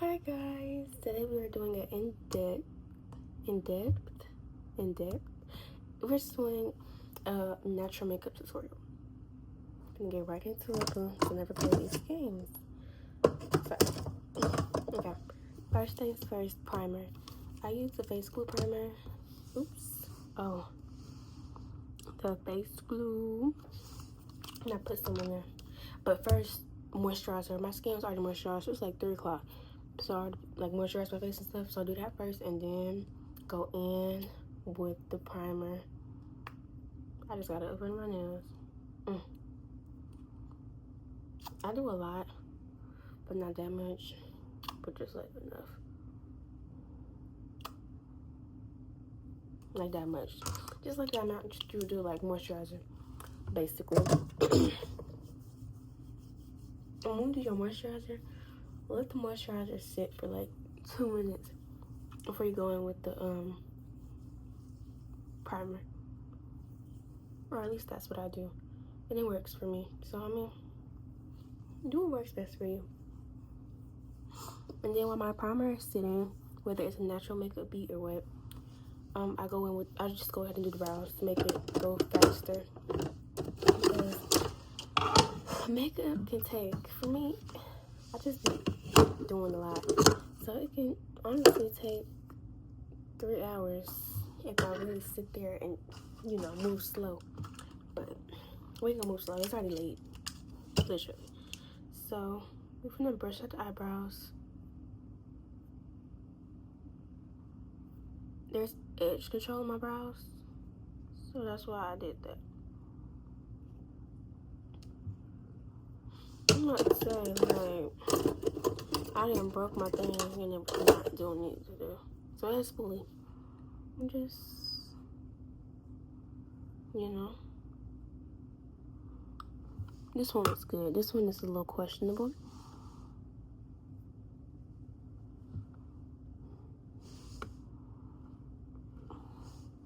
Hi guys, today we are doing an in-depth. We're just doing a natural makeup tutorial. I'm gonna get right into it because I never played these games. So, okay. First things first, primer. I use the face glue primer. Oops. Oh, the face glue. And I put some in there. But first, moisturizer. My skin was already moisturized. It was like 3 o'clock. So I like moisturize my face and stuff. So I do that first and then go in with the primer. I just gotta open my nails. I do a lot, but not that much. But just like enough. Like that much. Just like that amount you do like moisturizer, basically. And when you do your moisturizer, let the moisturizer sit for like 2 minutes before you go in with the primer. Or at least that's what I do. And it works for me. So I mean, do what works best for you. And then while my primer is sitting, whether it's a natural makeup beat or what, I just go ahead and do the brows to make it go faster. Because makeup can take, for me, I just be doing a lot. So it can honestly take 3 hours if I really sit there and, you know, move slow. But we ain't gonna move slow. It's already late, literally. So we're gonna brush out the eyebrows. There's edge control in my brows, so that's why I did that. I'm not saying like I didn't broke my thing and it was not doing need to do. So it's fully. I'm just, you know. This one is good. This one is a little questionable.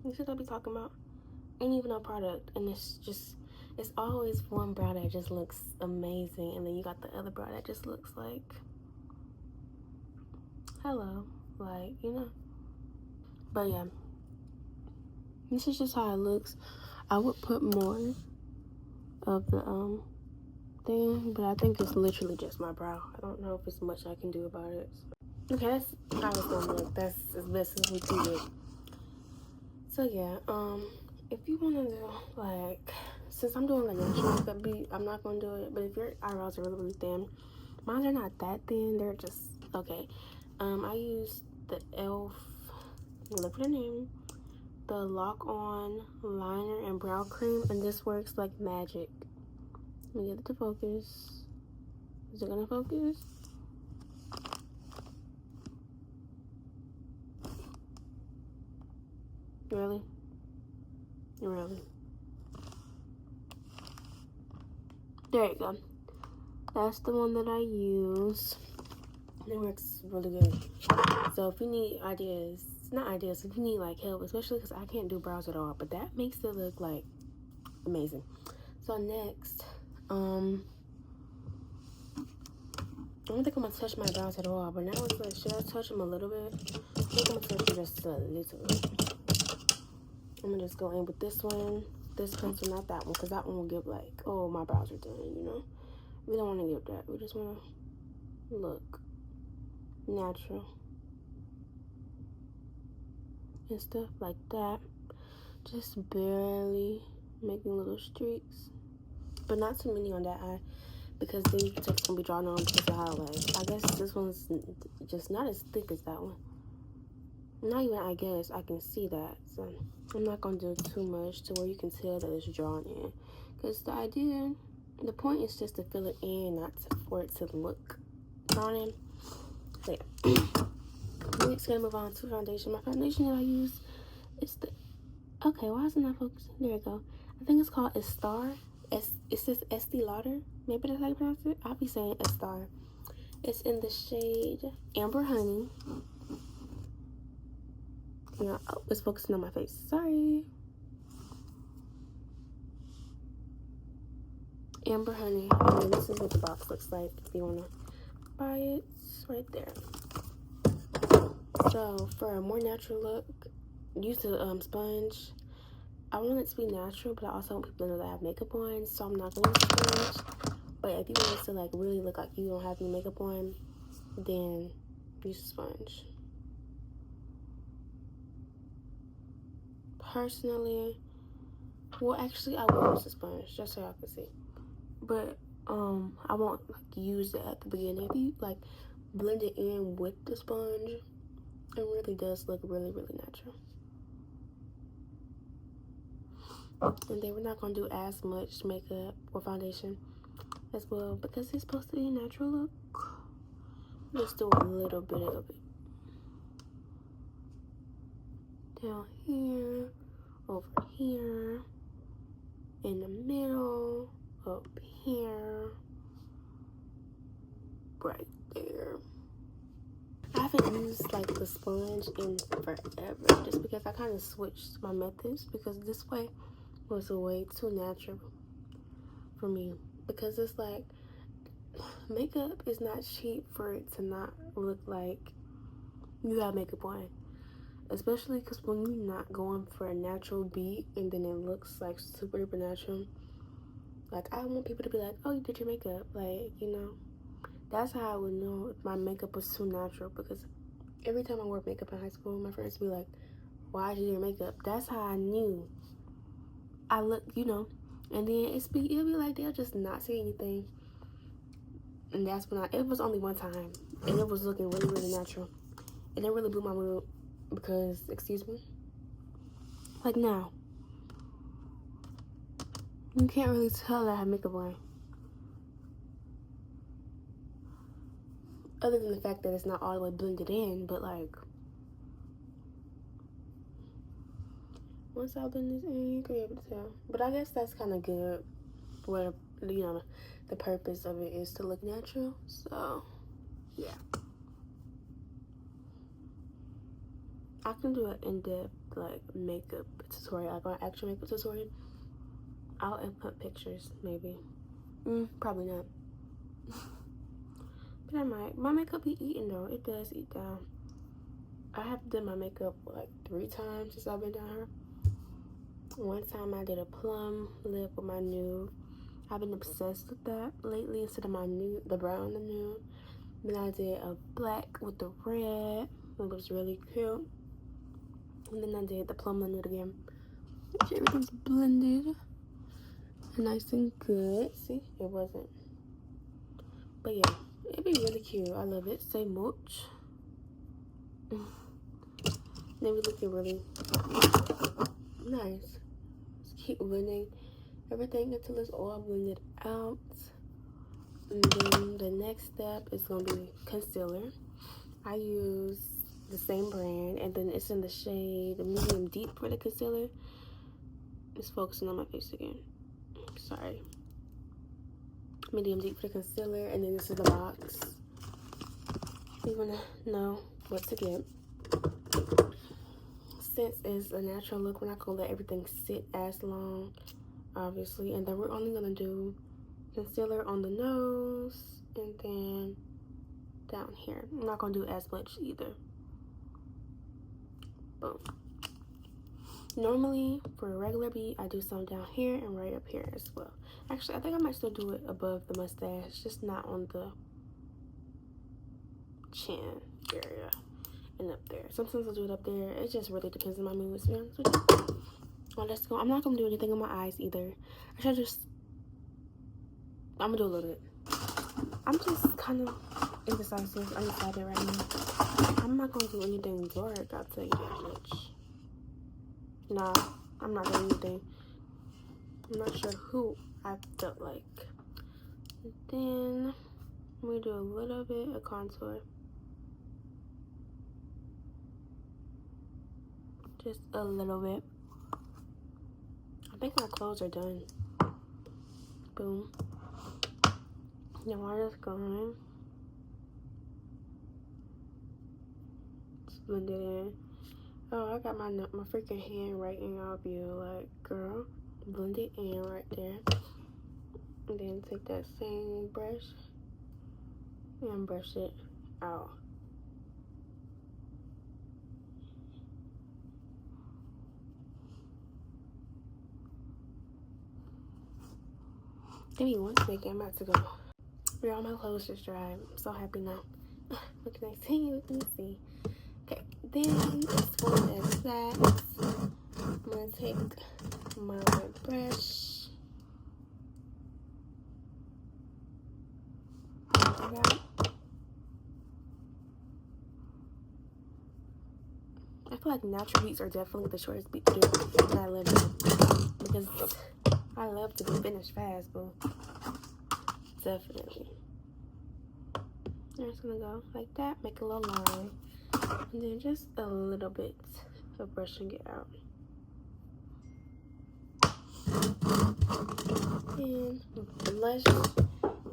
This is what I be talking about. Ain't even a product, and it's always one brow that just looks amazing, and then you got the other brow that just looks like, hello, like, you know. But yeah, this is just how it looks. I would put more of the thing, but I think it's literally just my brow. I don't know if it's much I can do about it. So. Okay, that's how it's gonna look. That's as best as we can do. So yeah, if you wanna do like, since I'm doing a natural makeup beat, I'm not gonna do it. But if your eyebrows are really, really thin, mine are not that thin. They're just okay. I use the e.l.f. Look for the name. The Lock On Liner and Brow Cream, and this works like magic. Let me get it to focus. Is it gonna focus? Really? Really? There you go. That's the one that I use. It works really good. So if you need ideas, not ideas, if you need like help, especially because I can't do brows at all, but that makes it look like amazing. So next, I don't think I'm gonna touch my brows at all, but now it's like, should I touch them a little bit? I think I'm gonna touch them just a little bit. I'm gonna just go in with this one, this pencil, not that one, because that one will give like, oh, my brows are done, you know? We don't want to give that. We just want to look natural and stuff like that. Just barely making little streaks, but not too many on that eye, because then you can take gonna be drawn on because of how, like, I guess this one's just not as thick as that one. Not even, I guess, I can see that, so I'm not gonna do too much to where you can tell that it's drawn in, because the point is just to fill it in, not for it to look drawn in. So yeah. Next, gonna move on to foundation. My foundation that I use is okay, why isn't that focusing? There you go. I think it's called Estar. It says Estee Lauder. Maybe that's how you pronounce it. I'll be saying Estar. It's in the shade Amber Honey. Yeah, oh, it's focusing on my face. Sorry. Amber Honey. And this is what the box looks like if you want to buy it. It's right there. So for a more natural look, use the sponge. I want it to be natural, but I also want people to know that I have makeup on, so I'm not going to use sponge. But if you want it to like really look like you don't have any makeup on, then use a sponge. Personally, well, actually, I will use a sponge just so y'all can see. But I won't like use it at the beginning. If you like blend it in with the sponge, it really does look really, really natural. And then we're not gonna do as much makeup or foundation as well because it's supposed to be a natural look. Just do a little bit of it down here, over here, in the middle, up here, right there. I haven't used like the sponge in forever just because I kind of switched my methods because this way was way too natural for me, because it's like makeup is not cheap for it to not look like you have makeup on, especially because when you're not going for a natural beat and then it looks like super duper natural, like I want people to be like, oh, you did your makeup, like, you know. That's how I would know if my makeup was too natural, because every time I wore makeup in high school, my friends would be like, why did you do your makeup? That's how I knew I look, you know. And then it'll be like they'll just not say anything. And that's when it was only one time, and it was looking really, really natural. And it really blew my mood because, excuse me, like now, you can't really tell that I have makeup on. Other than the fact that it's not all the way blended in, but like, once I blend this in, you can be able to tell. But I guess that's kind of good. Where, you know, the purpose of it is to look natural. So, yeah. I can do an in-depth like makeup tutorial, like an actual makeup tutorial. I'll input pictures, maybe. Probably not. But I might. My makeup be eating though. It does eat down. I have done my makeup like 3 times since I've been down here. One time I did a plum lip with my nude. I've been obsessed with that lately instead of my nude, the brown, the nude. Then I did a black with the red. It was really cute. And then I did the plum nude again. Everything's blended. Nice and good. See, it wasn't. But yeah, it'd be really cute. I love it. Say much. They be looking really nice. Just keep blending everything until it's all blended out. And then the next step is gonna be concealer. I use the same brand, and then it's in the shade medium deep for the concealer. It's focusing on my face again. Sorry. Medium deep for the concealer, and then this is the box. You wanna know what to get. Since it's a natural look, we're not gonna let everything sit as long, obviously. And then we're only gonna do concealer on the nose and then down here. I'm not gonna do as much either. Boom. Normally, for a regular beat, I do some down here and right up here as well. Actually, I think I might still do it above the mustache, just not on the chin area and up there. Sometimes I'll do it up there. It just really depends on my mood, to be honest with you. Well, let's go. I'm not gonna do anything on my eyes either. I'm gonna do a little bit. I'm just kind of indecisive, undecided right now. I'm not gonna do anything dark, I'll tell you that much. Nah, I'm not doing anything. I'm not sure who I felt like. And then we do a little bit of contour. Just a little bit. I think my clothes are done. Boom. Now I'm just going. Just blend it in. Oh, I got my freaking hand right in y'all view. Like, girl, blend it in right there. And then take that same brush and brush it out. Give me 1 second. I'm about to go. Yeah, all my clothes just dried. I'm so happy now. What can I see? Let me see. Okay, then as far as that, I'm gonna take my brush. I feel like natural beats are definitely the shortest beat to do, and I love them because I love to be finished fast, but definitely. I'm just gonna go like that, make a little line, and then just a little bit of brushing it out. And blush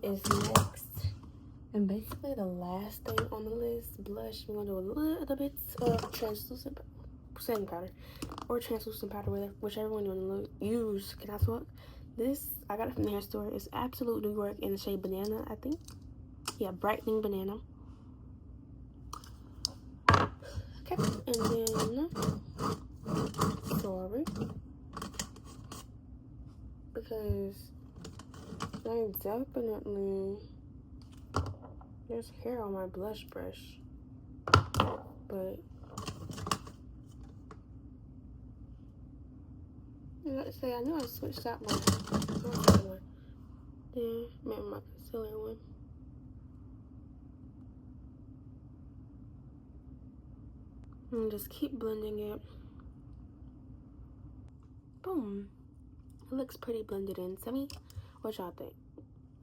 is next. And basically the last thing on the list, blush, we're gonna do a little bit of translucent setting powder or translucent powder, whichever one you want to use. Can I talk? This, I got it from the hair store. It's Absolute New York in the shade Banana, I think. Yeah, Brightening Banana. Okay, and then, sorry, because I definitely, there's hair on my blush brush, but let's say I know I switched out my one. Then maybe my concealer one. And just keep blending it. Boom. It looks pretty blended in. Tell me what y'all think.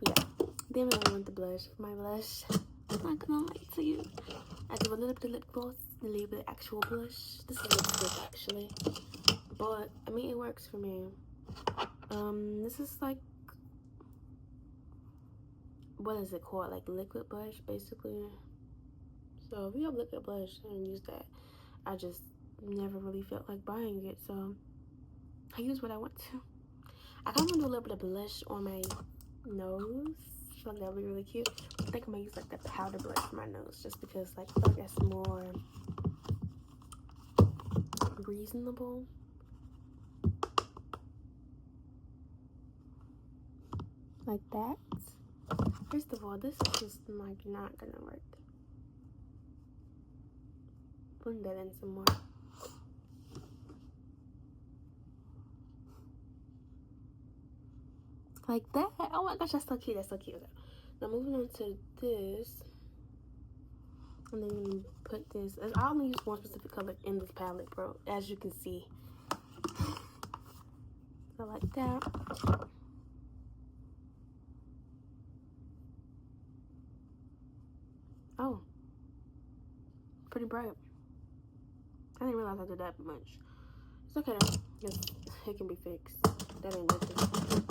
Yeah. Then we're gonna want the blush. My blush. I'm not gonna lie to you. I do a little bit of lip gloss, a little bit of actual blush. This is lipstick actually. But I mean it works for me. This is like, what is it called? Like liquid blush basically. So if you have liquid blush, and use that. I just never really felt like buying it, so I use what I want to. I kind of want to do a little bit of blush on my nose. I feel like that would be really cute. I think I'm gonna use like the powder blush for my nose, just because like I feel like that's more reasonable. Like that. First of all, this is just like not gonna work. Blend that in some more. Like that. Oh my gosh, that's so cute. That's so cute. Now moving on to this. And then put this. I only use one specific color in this palette, bro. As you can see. So like that. Oh. Pretty bright. I didn't realize I did that much. It's okay though. It can be fixed. That ain't nothing.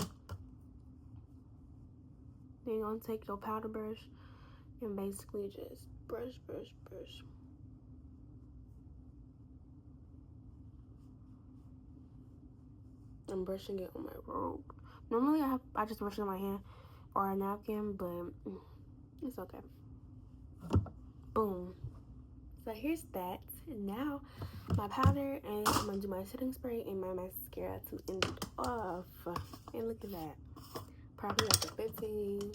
Then you're gonna take your powder brush and basically just brush. I'm brushing it on my robe. Normally I just brush it on my hand or a napkin, but it's okay. Boom. So here's that. And now my powder, and I'm gonna do my setting spray and my mascara to end it off. And look at that. Probably like a 15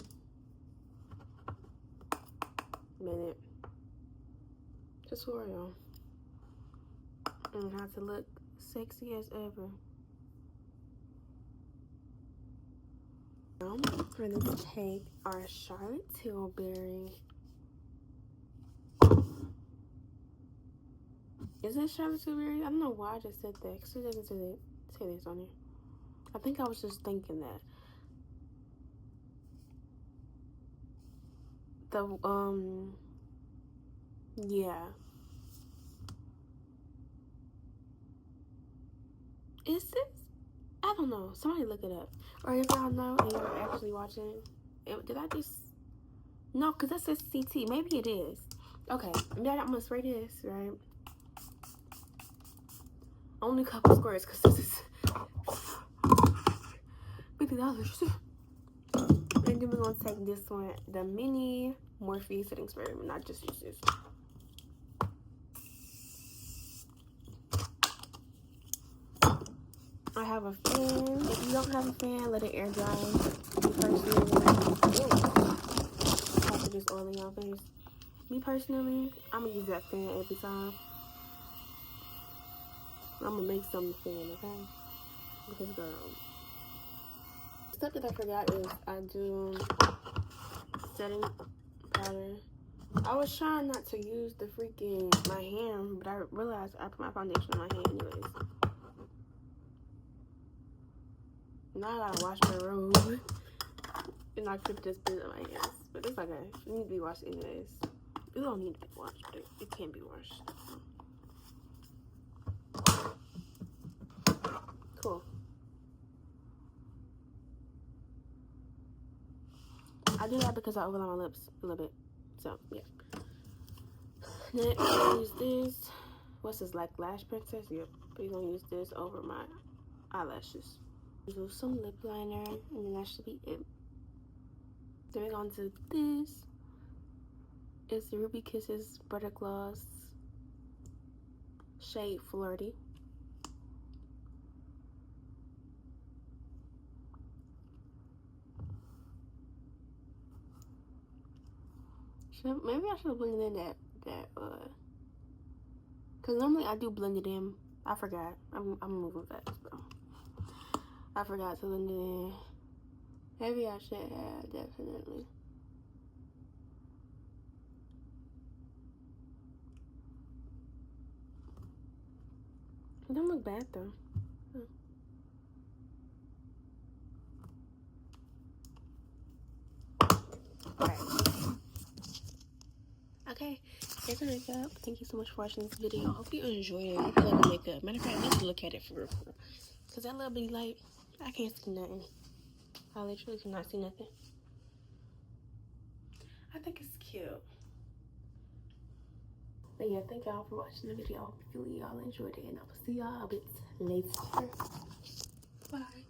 minute tutorial on how to look sexy as ever. Now we're gonna take our Charlotte Tilbury. Is it Charlotte Tilbury? I don't know why I just said that, because it doesn't say this on here. I think I was just thinking that. Yeah. Is this? I don't know. Somebody look it up. Or if y'all know and you're actually watching, did I just... No, because that says CT. Maybe it is. Okay. Now I'm going to spray this, right? Only a couple squares, because this is $50. And then we're going to take this one, the mini Morphe setting spray, and not just use this. I have a fan. If you don't have a fan, let it air dry. Me personally, after just oiling your face. Me personally, I'm gonna use that fan every time. I'm gonna make some fan, okay? Because girl, stuff that I forgot is I do setting powder. I was trying not to use the freaking my hand, but I realized I put my foundation on my hand anyways. Now I gotta wash my robe, and I could just put it on my hands. But it's okay. It needs to be washed anyways. It don't need to be washed, but it can be washed. Cool. I do that because I overlap my lips a little bit. So, yeah. Next, I use this. What's this, like Lash Princess? Yep. But you're gonna use this over my eyelashes. Do some lip liner, and then that should be it. Then we're going to this. It's the Ruby Kisses Butter Gloss shade Flirty. Maybe I should have blended in that because normally I do blend it in. I forgot. I'm moving fast, bro. I forgot to blend it in. Maybe I should have, definitely. It don't look bad though. Alright. Okay, here's the makeup. Thank you so much for watching this video. I hope you enjoyed it. I hope you like the makeup. Matter of fact, let's look at it for real. Because that little bitty light, I can't see nothing. I literally cannot see nothing. I think it's cute. But yeah, thank y'all for watching the video. Hopefully y'all enjoyed it, and I will see y'all a bit later. Bye.